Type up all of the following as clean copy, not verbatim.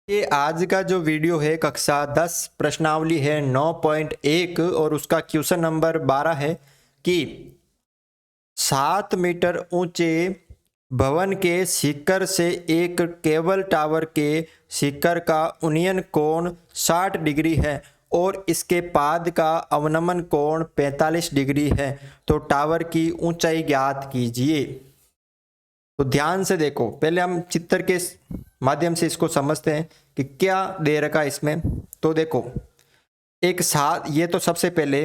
ये आज का जो वीडियो है कक्षा 10 प्रश्नावली है 9.1 और उसका क्वेश्चन नंबर 12 है कि 7 मीटर ऊंचे भवन के शिखर से एक केबल टावर के शिखर का उन्नयन कोण 60 डिग्री है और इसके पाद का अवनमन कोण 45 डिग्री है। तो टावर की ऊंचाई ज्ञात कीजिए। तो ध्यान से देखो, पहले हम चित्र के माध्यम से इसको समझते हैं कि क्या दे रखा है इसमें। तो देखो, एक साथ ये तो सबसे पहले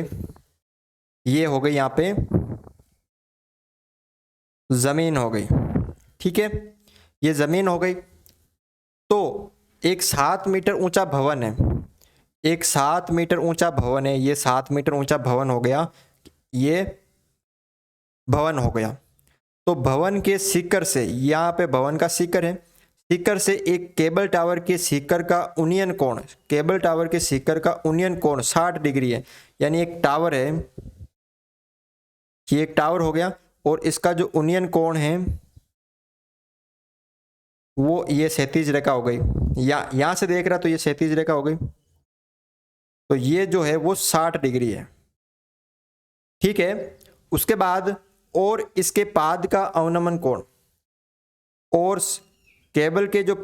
ये हो गई, यहाँ पे जमीन हो गई, ठीक है, ये जमीन हो गई। तो एक 7 मीटर ऊंचा भवन है, एक 7 मीटर ऊंचा भवन है, ये 7 मीटर ऊंचा भवन हो गया, ये भवन हो गया। तो भवन के शिखर से, यहाँ पे भवन का शिखर है, शिखर से एक केबल टावर के शिखर का उन्नयन कोण, केबल टावर के शिखर का उन्नयन कोण 60 डिग्री है। यानी एक टावर है, ये एक टावर हो गया और इसका जो उन्नयन कोण है वो ये 37 रेखा हो गई। यहाँ से देख रहा तो ये 37 रेखा हो गई, तो ये जो है वो 60 डिग्री है, ठीक है। उसके बाद और इसके पाद का अवनमन कोण, और केबल के जो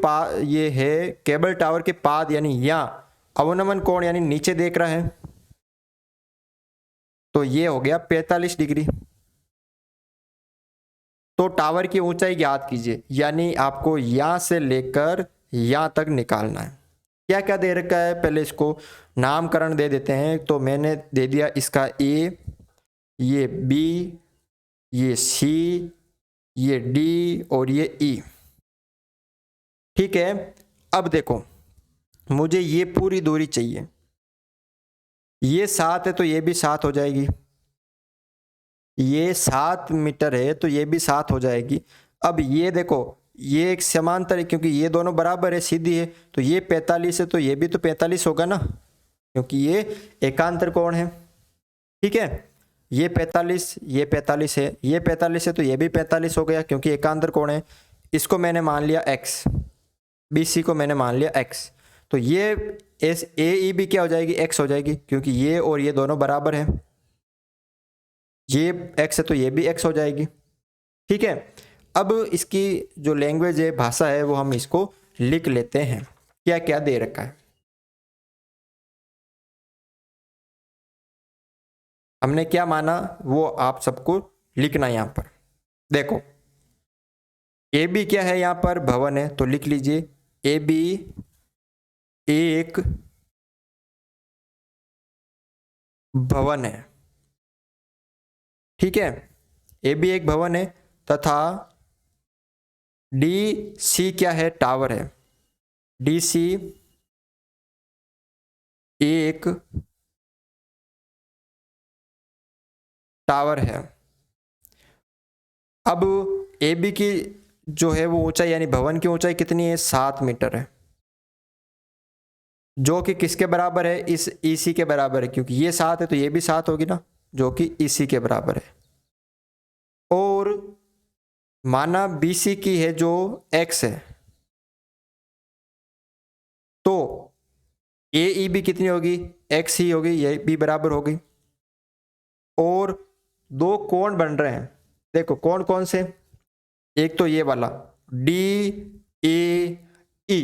ये है केबल टावर के पाद यानी यहाँ अवनमन कोण यानी नीचे देख रहा है, तो ये हो गया 45 डिग्री। तो टावर की ऊंचाई ज्ञात कीजिए, यानी आपको यहां से लेकर यहां तक निकालना है। क्या क्या दे रखा है, पहले इसको नामकरण दे देते हैं। तो मैंने दे दिया इसका ए, ये बी, ये सी, ये डी और ये ई, ठीक है। अब देखो, मुझे ये पूरी दूरी चाहिए, ये 7 है तो ये भी 7 हो जाएगी, ये 7 मीटर है तो ये भी 7 हो जाएगी। अब ये देखो, ये एक समांतर है क्योंकि ये दोनों बराबर है, सीधी है, तो ये 45 है तो ये भी तो 45 होगा ना, क्योंकि ये एकांतर कोण है, ठीक है। ये 45, ये 45 है, ये 45 है तो ये भी 45 हो गया क्योंकि एकांतर कोण है। इसको मैंने मान लिया x, BC को मैंने मान लिया x, तो ये एस ए ई भी क्या हो जाएगी, x हो जाएगी, क्योंकि ये और ये दोनों बराबर है, ये x है तो ये भी x हो जाएगी, ठीक है। अब इसकी जो लैंग्वेज है, भाषा है, वो हम इसको लिख लेते हैं। क्या क्या दे रखा है, हमने क्या माना वो आप सबको लिखना है। यहां पर देखो, ए बी क्या है, यहां पर भवन है, तो लिख लीजिए ए बी एक भवन है, ठीक है। ए बी एक भवन है तथा डी सी क्या है, टावर है, डी सी एक टावर है। अब ए बी की जो है वो ऊंचाई यानी भवन की ऊंचाई कितनी है, 7 मीटर है, जो कि किसके बराबर है, इस ईसी के बराबर है, क्योंकि ये 7 है तो ये भी 7 होगी ना, जो कि ईसी के बराबर है। और माना बीसी की है जो एक्स है, तो ए ई बी कितनी होगी, एक्स ही होगी, ये भी बराबर होगी। और दो कोण बन रहे हैं, देखो कौन कौन से, एक तो ये वाला डी ए ई,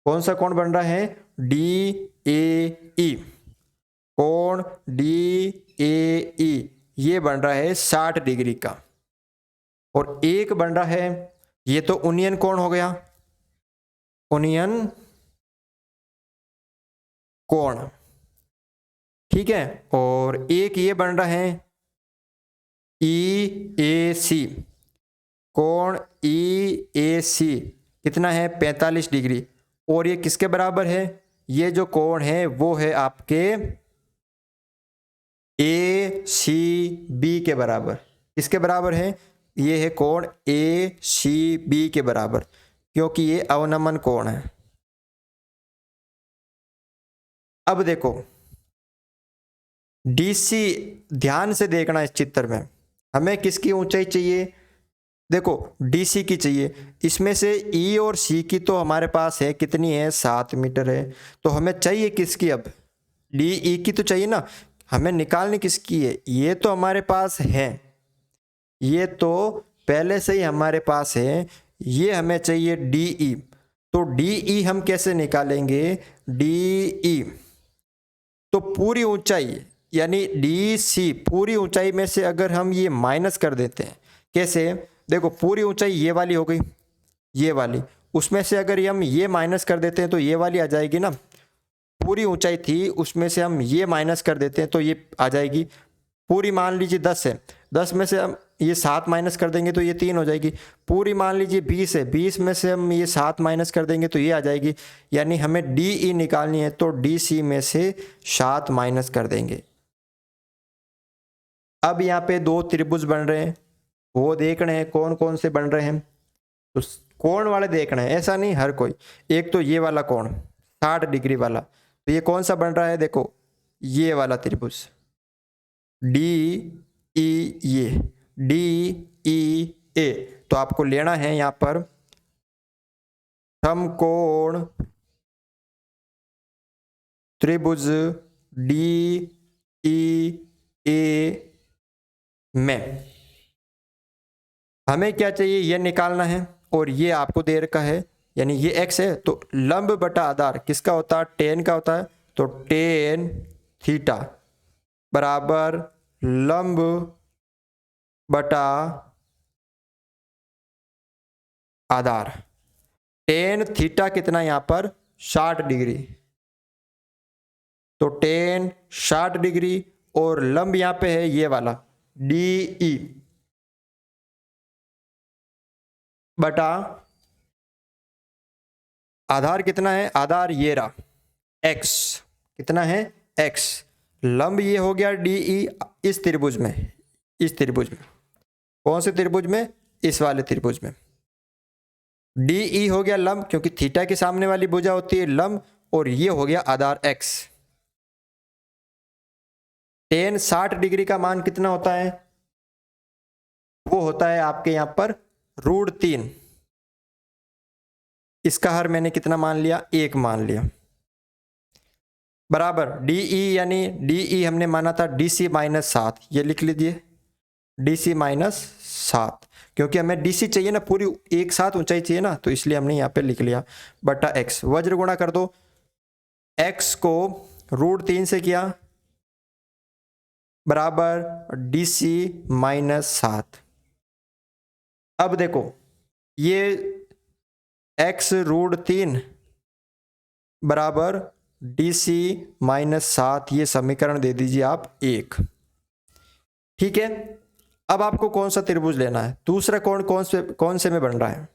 कौन सा कोण बन रहा है, डी ए ई, कोण डी ए ई ये बन रहा है 60 डिग्री का। और एक बन रहा है, ये तो उन्नयन कोण हो गया, उन्नयन कोण, ठीक है। और एक ये बन रहा है ई ए सी, कोण ई ए सी कितना है, 45 डिग्री। और ये किसके बराबर है, ये जो कोण है वो है आपके ए सी बी के बराबर। किसके बराबर है, ये है कोण ए सी बी के बराबर, क्योंकि ये अवनमन कोण है। अब देखो डीसी, ध्यान से देखना इस चित्र में, हमें किसकी ऊंचाई चाहिए, देखो DC की चाहिए, इसमें से E और C की तो हमारे पास है, कितनी है 7 मीटर है। तो हमें चाहिए किसकी, अब DE की तो चाहिए ना, हमें निकालनी किसकी है, ये तो हमारे पास है, ये तो पहले से ही हमारे पास है, ये हमें चाहिए DE। तो DE हम कैसे निकालेंगे, DE तो पूरी ऊंचाई यानी DC पूरी ऊंचाई में से अगर हम ये माइनस कर देते हैं, कैसे, देखो पूरी ऊंचाई ये वाली हो गई, ये वाली, उसमें से अगर हम ये माइनस कर देते हैं तो ये वाली आ जाएगी ना, पूरी ऊंचाई थी उसमें से हम ये माइनस कर देते हैं तो ये आ जाएगी, पूरी मान लीजिए 10 है, 10 में से हम ये 7 माइनस कर देंगे तो ये 3 हो जाएगी, पूरी मान लीजिए 20 है, 20 में से हम ये 7 माइनस कर देंगे तो ये आ जाएगी, यानी हमें DE निकालनी है तो DC में से 7 माइनस कर देंगे। अब यहाँ पे दो त्रिभुज बन रहे हैं, वो देख रहे हैं कौन कौन से बन रहे हैं, तो कोण वाले देख रहे हैं, ऐसा नहीं हर कोई, एक तो ये वाला कोण 60 डिग्री वाला, तो ये कौन सा बन रहा है, देखो ये वाला त्रिभुज DE, ये DEA, तो आपको लेना है यहाँ पर समकोण त्रिभुज DEA में हमें क्या चाहिए, ये निकालना है, और ये आपको दे रखा है, यानी ये x है, तो लंब बटा आधार किसका होता है, टेन का होता है, तो टेन थीटा बराबर लंब बटा आधार, टेन थीटा कितना यहां पर 60 डिग्री, तो टेन 60 डिग्री, और लंब यहां पे है ये वाला DE बटा आधार कितना है, आधार ये रहा x, कितना है x, लंब ये हो गया DE इस त्रिभुज में, इस त्रिभुज में, कौन से त्रिभुज में, इस वाले त्रिभुज में, DE हो गया लंब क्योंकि थीटा के सामने वाली भुजा होती है लंब, और ये हो गया आधार x। टेन 60 डिग्री का मान कितना होता है, वो होता है आपके यहां पर √3, इसका हर मैंने कितना मान लिया, 1 मान लिया, बराबर DE, यानी DE हमने माना था DC माइनस 7, ये लिख लीजिए DC माइनस 7, क्योंकि हमें DC चाहिए ना, पूरी एक साथ ऊंचाई चाहिए ना, तो इसलिए हमने यहाँ पे लिख लिया बटा x, वज्र गुणा कर दो, x को √3 से किया बराबर DC माइनस 7। अब देखो ये x √3 बराबर DC माइनस 7, ये समीकरण दे दीजिए आप 1, ठीक है। अब आपको कौन सा त्रिभुज लेना है, दूसरा कोण कौन से में बन रहा है,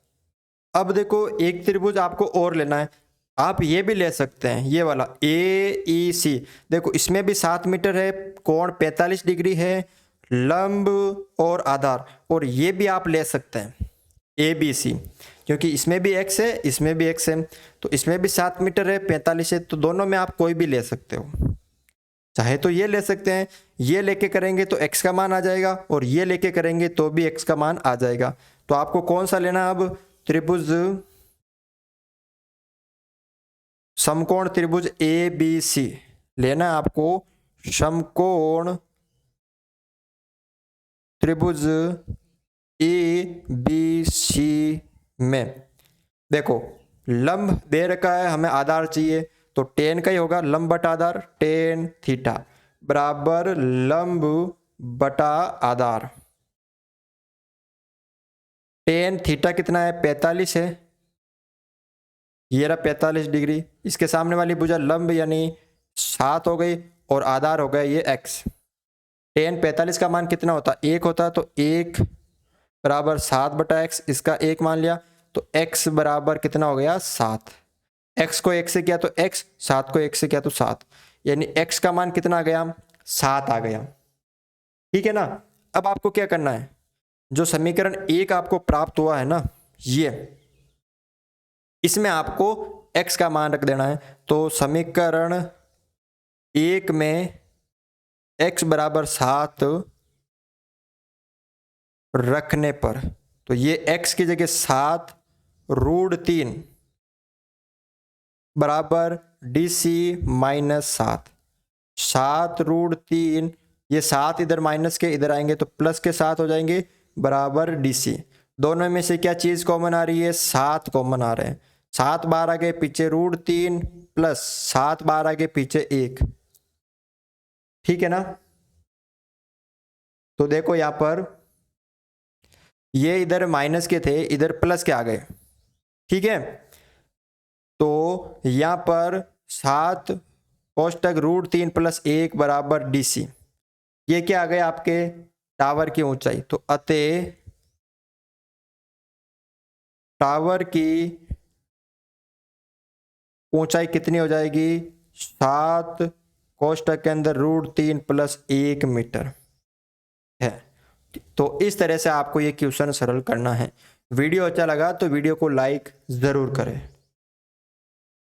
अब देखो एक त्रिभुज आपको और लेना है, आप ये भी ले सकते हैं, ये वाला AEC, देखो इसमें भी 7 मीटर है, कोण 45 डिग्री है, लंब और आधार, और ये भी आप ले सकते हैं ABC, क्योंकि इसमें भी x है, इसमें भी x है, तो इसमें भी 7 मीटर है, 45 है, तो दोनों में आप कोई भी ले सकते हो, चाहे तो ये ले सकते हैं, ये लेके करेंगे तो x का मान आ जाएगा, और ये लेके करेंगे तो भी x का मान आ जाएगा। तो आपको कौन सा लेना है, अब त्रिभुज समकोण त्रिभुज ABC लेना है आपको, समकोण त्रिभुज ABC में देखो लंब दे रखा है, हमें आधार चाहिए, तो टेन का ही होगा लंब बटा आधार, टेन थीटा बराबर लंब बटा आधार, टेन थीटा कितना है 45 है, ये रहा 45 डिग्री, इसके सामने वाली भुजा लंब यानी 7 हो गई, और आधार हो गया ये x, टेन 45 का मान कितना होता, 1 होता, तो 1 बराबर 7 बटा x, इसका 1 मान लिया, तो x बराबर कितना हो गया 7, x को 1 से किया तो x, 7 को 1 से किया तो 7, यानी x का मान कितना आ गया 7 आ गया, ठीक है ना। अब आपको क्या करना है, जो समीकरण 1 आपको प्राप्त हुआ है ना, ये इसमें आपको x का मान रख देना है, तो समीकरण 1 में x बराबर 7 रखने पर तो ये x की जगह 7√3 बराबर DC माइनस 7। 7√3, ये 7 इधर माइनस के इधर आएंगे तो प्लस के 7 हो जाएंगे बराबर DC। दोनों में से क्या चीज कॉमन आ रही है? 7 कॉमन आ रहे हैं। 7 बार आगे पीछे √3 प्लस 7 बार आगे पीछे 1। ठीक है ना? तो देखो यहां पर ये इधर माइनस के थे, इधर प्लस के आ गए। ठीक है, तो यहां पर 7 कोष्टक √3 प्लस 1 बराबर DC। ये क्या आ गए आपके टावर की ऊंचाई। तो अतः टावर की ऊंचाई कितनी हो जाएगी? 7 कोष्टक के अंदर √3 प्लस 1 मीटर है। तो इस तरह से आपको ये क्वेश्चन सरल करना है। वीडियो अच्छा लगा तो वीडियो को लाइक जरूर करें।